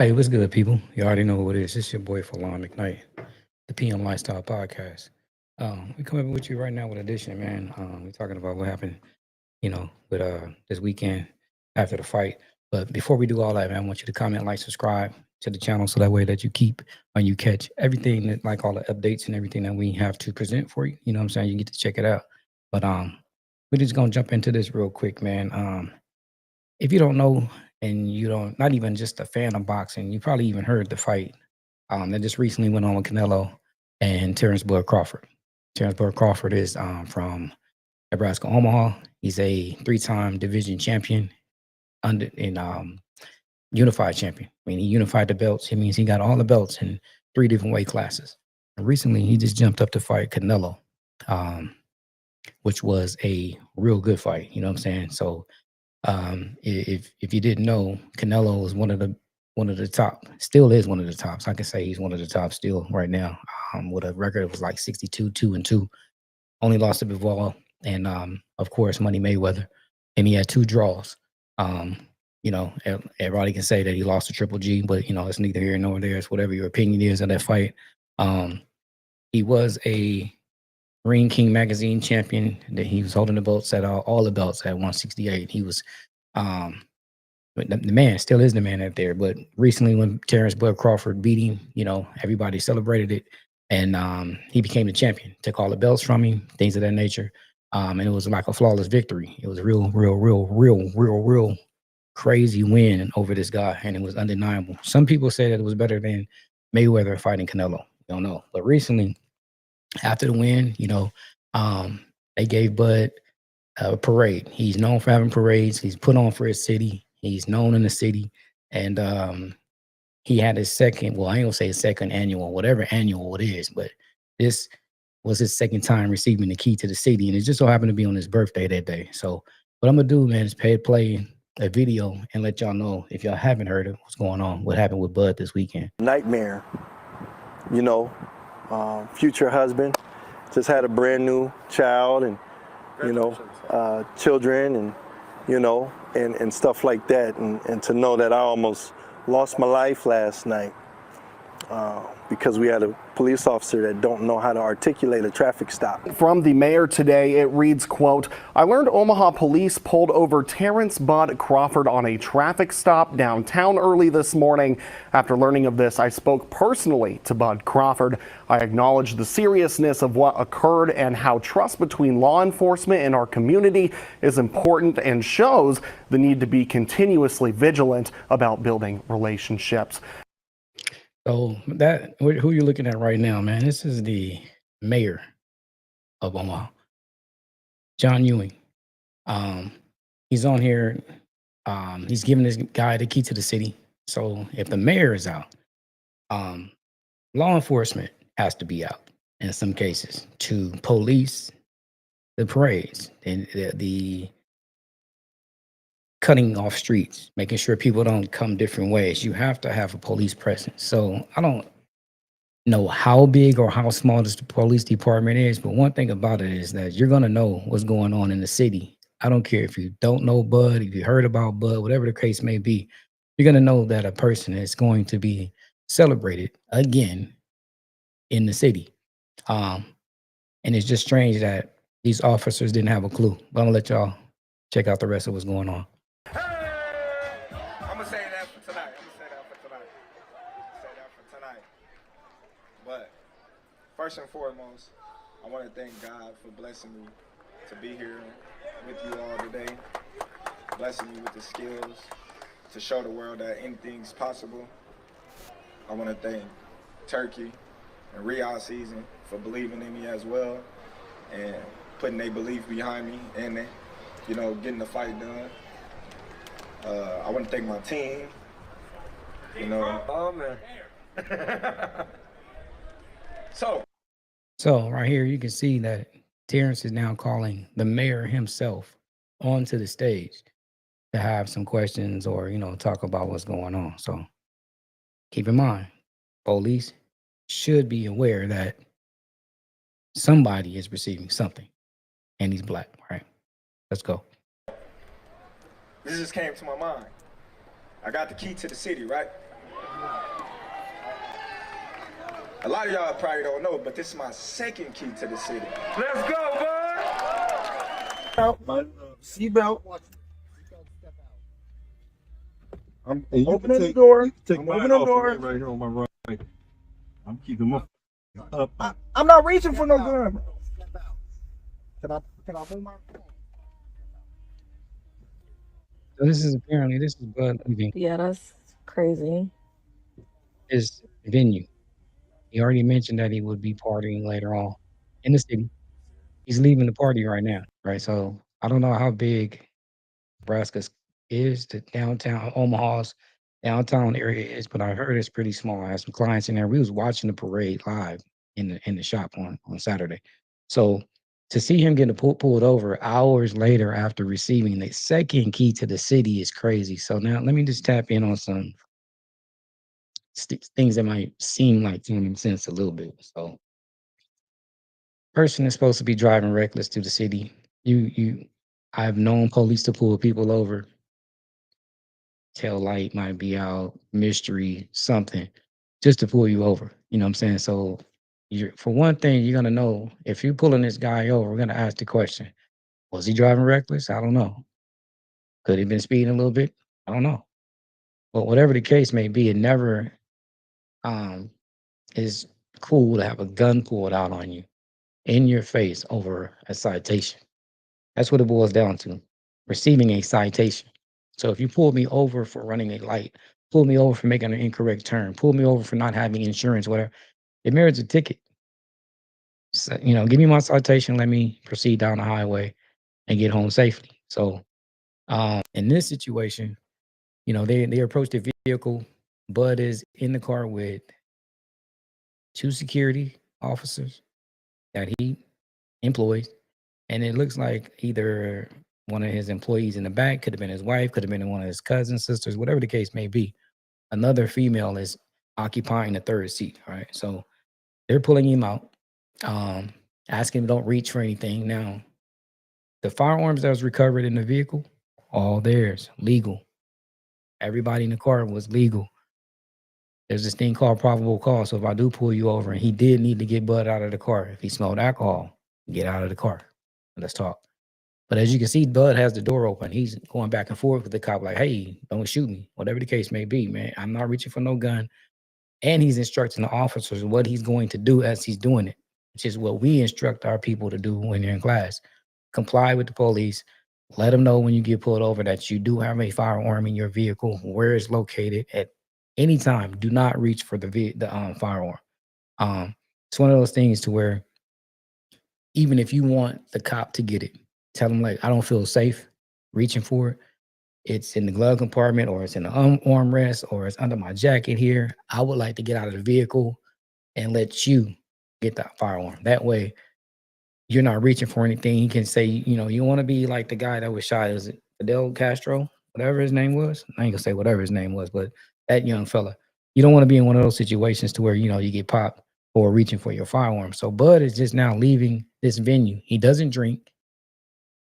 Hey, what's good, people? You already know who it is. It's your boy Falon McKnight, the PM Lifestyle Podcast. We coming with you right now with an edition, man. We're talking about what happened, with this weekend after the fight. But before we do all that, man, I want you to comment, like, subscribe to the channel so that way that you keep when you catch everything that like all the updates and everything that we have to present for you. You know what I'm saying? You get to check it out. But we're just gonna jump into this real quick, man. If you don't know and you don't not even just a fan of boxing, you probably even heard the fight that just recently went on with Canelo and Terence Crawford. Terence Crawford is from Nebraska, Omaha. He's a three-time division champion under in unified champion. I mean, he unified the belts. It means he got all the belts in three different weight classes. And recently, he just jumped up to fight Canelo, um, which was a real good fight. You know what I'm saying? So if you didn't know, Canelo was one of the top, still is one of the tops. I can say he's one of the top still right now. With a record of like 62, 2-2. Only lost to Bivol and of course Money Mayweather. And he had two draws. Everybody can say that he lost to Triple G, but it's neither here nor there. It's whatever your opinion is of that fight. He was a Ring King magazine champion. That he was holding the belts at all the belts at 168. He was but the man still is the man out there. But recently when Terence Crawford beat him, everybody celebrated it. And he became the champion, took all the belts from him, things of that nature. And it was like a flawless victory. It was a real crazy win over this guy, and it was undeniable. Some people say that it was better than Mayweather fighting Canelo. Don't know. But recently, after the win, they gave Bud a parade. He's known for having parades. He's put on for his city. He's known in the city. And he had his second, well, I ain't gonna say his second annual, whatever annual it is, but this was his second time receiving the key to the city. And it just so happened to be on his birthday that day. So what I'm gonna do, man, is play a video and let y'all know, if y'all haven't heard of what's going on, what happened with Bud this weekend. Nightmare, future husband, just had a brand new child and, children and, and stuff like that. And to know that I almost lost my life last night because we had a police officer that don't know how to articulate a traffic stop. From the mayor today, it reads, quote, "I learned Omaha police pulled over Terence Bud Crawford on a traffic stop downtown early this morning. After learning of this, I spoke personally to Bud Crawford. I acknowledged the seriousness of what occurred and how trust between law enforcement and our community is important and shows the need to be continuously vigilant about building relationships." So who you're looking at right now, man, this is the mayor of Omaha, John Ewing. He's on here. He's giving this guy the key to the city. So if the mayor is out, law enforcement has to be out in some cases to police the parades and the cutting off streets, making sure people don't come different ways. You have to have a police presence. So I don't know how big or how small this police department is, but one thing about it is that you're going to know what's going on in the city. I don't care if you don't know Bud, if you heard about Bud, whatever the case may be, you're going to know that a person is going to be celebrated again in the city. And it's just strange that these officers didn't have a clue. But I'm going to let y'all check out the rest of what's going on. But first and foremost, I want to thank God for blessing me to be here with you all today, blessing me with the skills to show the world that anything's possible. I want to thank Turkey and Riyadh Season for believing in me as well and putting their belief behind me and, getting the fight done. I want to thank my team. Oh, man. So right here, you can see that Terence is now calling the mayor himself onto the stage to have some questions or, talk about what's going on. So keep in mind, police should be aware that somebody is receiving something and he's black, right? Let's go. This just came to my mind. I got the key to the city, right? A lot of y'all probably don't know, but this is my second key to the city. Let's go, bud! Out my seatbelt. I'm opening the door. I'm opening the door. Right here on my right. I'm keeping my up. I'm not reaching for no gun. Can I move my phone? So this is Bud leaving Yeah, that's crazy. his venue. He already mentioned that he would be partying later on in the city. He's leaving the party right now, right? So I don't know how big Nebraska's is, the downtown Omaha's downtown area is, but I heard it's pretty small. I had some clients in there. We was watching the parade live in the shop on Saturday. So to see him getting pulled over hours later after receiving the second key to the city is crazy. So now let me just tap in on some things that might seem like common sense a little bit. So person is supposed to be driving reckless through the city. I've known police to pull people over. Tail light might be out, mystery, something, just to pull you over. You know what I'm saying? So you're for one thing, you're gonna know if you're pulling this guy over, we're gonna ask the question, was he driving reckless? I don't know. Could he have been speeding a little bit? I don't know. But whatever the case may be, it never um is cool to have a gun pulled out on you in your face over a citation. That's what it boils down to. Receiving a citation. So if you pull me over for running a light, pull me over for making an incorrect turn, pull me over for not having insurance, whatever, it merits a ticket. So, give me my citation, let me proceed down the highway and get home safely. So in this situation, they approach the vehicle. Bud is in the car with two security officers that he employs. And it looks like either one of his employees in the back, could have been his wife, could have been one of his cousins, sisters, whatever the case may be. Another female is occupying the third seat. All right. So they're pulling him out, asking him don't reach for anything. Now, the firearms that was recovered in the vehicle, all theirs, legal. Everybody in the car was legal. There's this thing called probable cause. So if I do pull you over and he did need to get Bud out of the car, if he smelled alcohol, get out of the car. Let's talk. But as you can see, Bud has the door open. He's going back and forth with the cop, like, hey, don't shoot me. Whatever the case may be, man. I'm not reaching for no gun. And he's instructing the officers what he's going to do as he's doing it, which is what we instruct our people to do when you're in class. Comply with the police. Let them know when you get pulled over that you do have a firearm in your vehicle, where it's located at any time. Do not reach for the firearm. It's one of those things to where even if you want the cop to get it, tell them, like, I don't feel safe reaching for it. It's in the glove compartment, or it's in the armrest, or it's under my jacket here. I would like to get out of the vehicle and let you get that firearm. That way, you're not reaching for anything. He can say, you want to be like the guy that was shot. Is it Fidel Castro? Whatever his name was. I ain't gonna say whatever his name was, but that young fella. You don't want to be in one of those situations to where, you get popped or reaching for your firearm. So Bud is just now leaving this venue. He doesn't drink.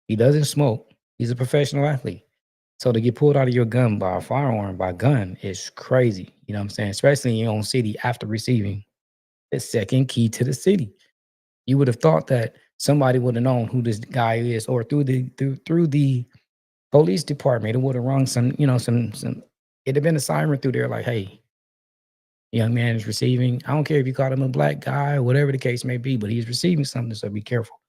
He doesn't smoke. He's a professional athlete. So to get pulled out of your gun by a firearm, by gun, is crazy. You know what I'm saying? Especially in your own city after receiving the second key to the city. You would have thought that somebody would have known who this guy is, or through the police department, it would have rung some, it'd have been a siren through there like, hey, young man is receiving. I don't care if you call him a black guy or whatever the case may be, but he's receiving something, so be careful.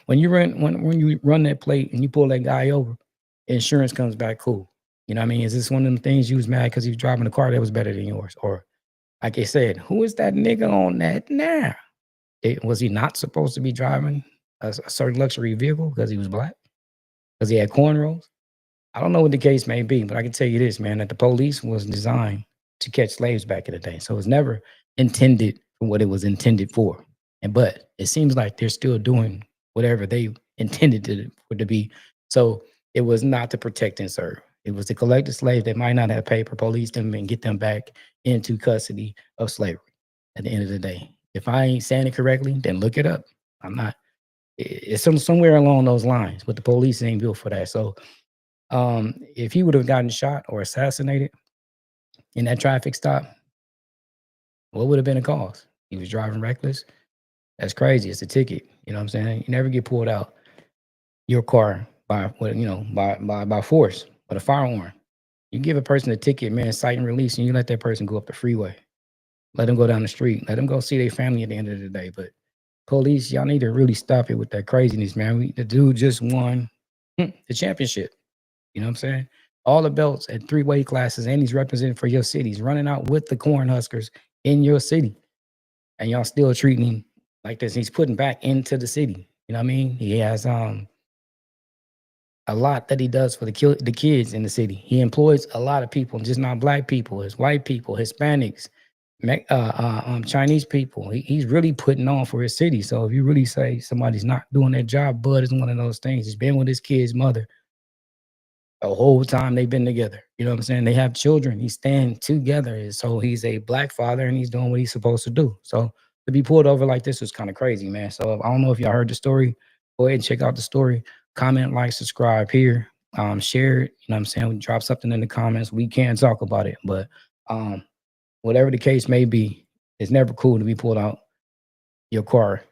When you run that plate and you pull that guy over, insurance comes back cool. You know what I mean? Is this one of them things you was mad because he was driving a car that was better than yours? Or like I said, who is that nigga on that now? Was he not supposed to be driving a certain luxury vehicle because he was black? Because he had cornrows? I don't know what the case may be, but I can tell you this, man, that the police was designed to catch slaves back in the day. So it was never intended for what it was intended for. But it seems like they're still doing whatever they intended for it to be. So it was not to protect and serve. It was to collect the slave that might not have paper, police them, and get them back into custody of slavery at the end of the day. If I ain't saying it correctly, then look it up. I'm not. It's somewhere along those lines, but the police ain't built for that. So if he would have gotten shot or assassinated in that traffic stop, what would have been the cause? He was driving reckless. That's crazy. It's a ticket. You know what I'm saying? You never get pulled out your car by by force with a firearm. You give a person a ticket, man, cite and release, and you let that person go up the freeway. Let them go down the street. Let them go see their family at the end of the day. But police, y'all need to really stop it with that craziness, man. The dude just won the championship. You know what I'm saying? All the belts at 3 weight classes, and he's representing for your city. He's running out with the Cornhuskers in your city. And y'all still treating him like this. He's putting back into the city. You know what I mean? He has a lot that he does for the kids in the city. He employs a lot of people, just not black people. It's white people, Hispanics, Chinese people. He's really putting on for his city. So if you really say somebody's not doing their job, Bud is one of those things. He's been with his kid's mother the whole time they've been together. You know what I'm saying? They have children. He's staying together. So he's a black father and he's doing what he's supposed to do. So to be pulled over like this was kind of crazy, man. So I don't know if y'all heard the story. Go ahead and check out the story. Comment, like, subscribe here. Share it. You know what I'm saying? We drop something in the comments. We can talk about it. But whatever the case may be, it's never cool to be pulled out your car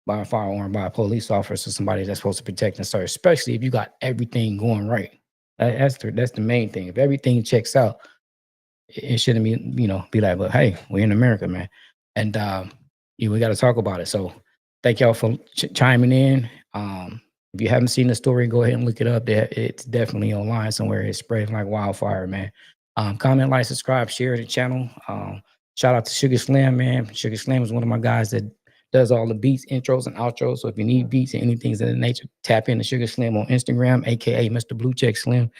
by a firearm by a police officer, somebody that's supposed to protect and serve, especially if you got everything going right. That's the main thing. If everything checks out, it shouldn't be like, but hey, we're in America, man. And we got to talk about it. So thank y'all for chiming in. If you haven't seen the story, go ahead and look it up. It's definitely online somewhere. It's spreading like wildfire, man. Comment, like, subscribe, share the channel. Shout out to Sugar Slam, man. Sugar Slam is one of my guys that does all the beats, intros, and outros. So if you need beats and anything of that nature, tap into Sugar Slam on Instagram, aka Mr. Blue Check Slim.